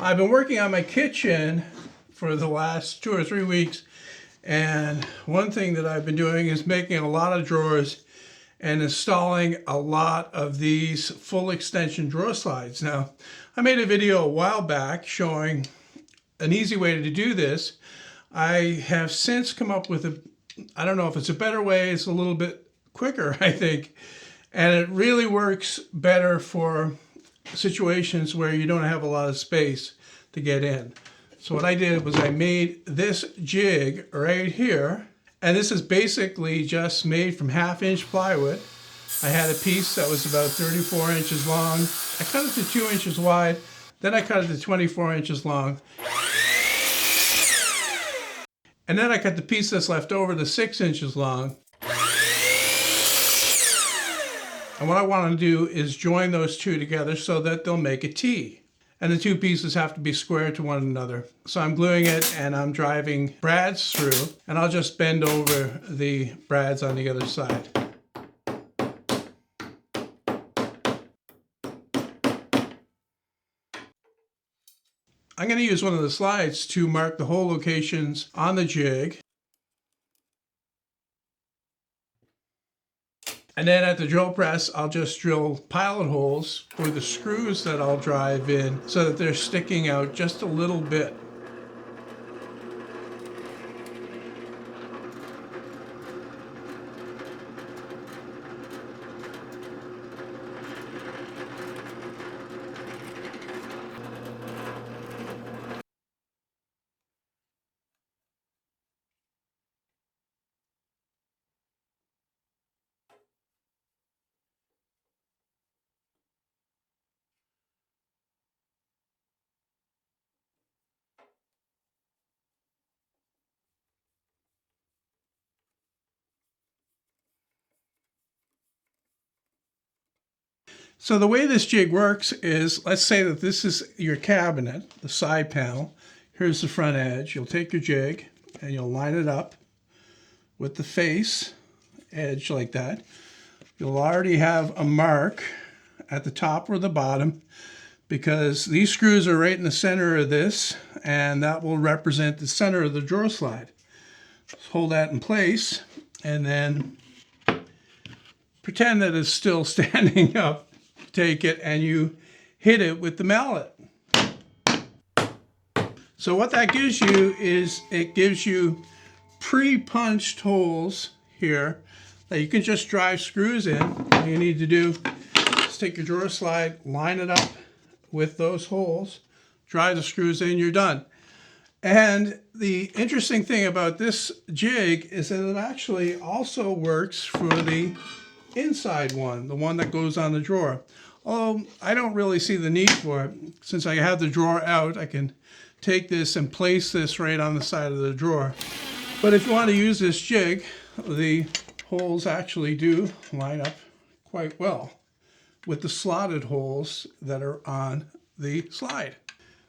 I've been working on my kitchen for the last 2 or 3 weeks, and one thing that I've been doing is making a lot of drawers and installing a lot of these full extension drawer slides. Now, I made a video a while back showing an easy way to do this. I have since come up with I don't know if it's a better way, it's a little bit quicker, I think, and it really works better for situations where you don't have a lot of space to get in. So what I did was I made this jig right here, and this is basically just made from 1/2-inch plywood. I had a piece that was about 34 inches long. I cut it to 2 inches wide, then I cut it to 24 inches long. And then I cut the piece that's left over to 6 inches long. And what I want to do is join those two together so that they'll make a T. And the two pieces have to be square to one another. So I'm gluing it and I'm driving brads through, and I'll just bend over the brads on the other side. I'm going to use one of the slides to mark the hole locations on the jig. And then at the drill press, I'll just drill pilot holes for the screws that I'll drive in so that they're sticking out just a little bit. So the way this jig works is, let's say that this is your cabinet, the side panel. Here's the front edge. You'll take your jig and you'll line it up with the face edge like that. You'll already have a mark at the top or the bottom because these screws are right in the center of this, and that will represent the center of the drawer slide. Just hold that in place and then pretend that it's still standing up. Take it and you hit it with the mallet. So what that gives you is it gives you pre-punched holes here that you can just drive screws in. All you need to do is take your drawer slide, line it up with those holes, drive the screws in, you're done. And the interesting thing about this jig is that it actually also works for the inside one, the one that goes on the drawer. Oh, I don't really see the need for it. Since I have the drawer out, I can take this and place this right on the side of the drawer. But if you want to use this jig, the holes actually do line up quite well with the slotted holes that are on the slide.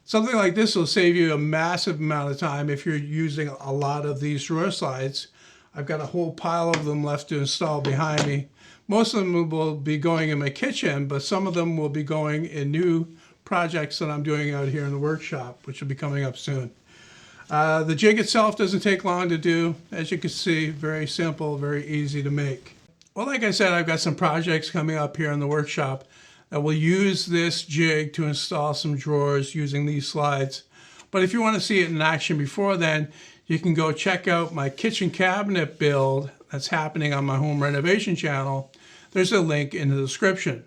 Something like this will save you a massive amount of time if you're using a lot of these drawer slides. I've got a whole pile of them left to install behind me. Most of them will be going in my kitchen, but some of them will be going in new projects that I'm doing out here in the workshop, which will be coming up soon. The jig itself doesn't take long to do. As you can see, very simple, very easy to make. Well, like I said, I've got some projects coming up here in the workshop that will use this jig to install some drawers using these slides. But if you want to see it in action before then, you can go check out my kitchen cabinet build that's happening on my home renovation channel. There's a link in the description.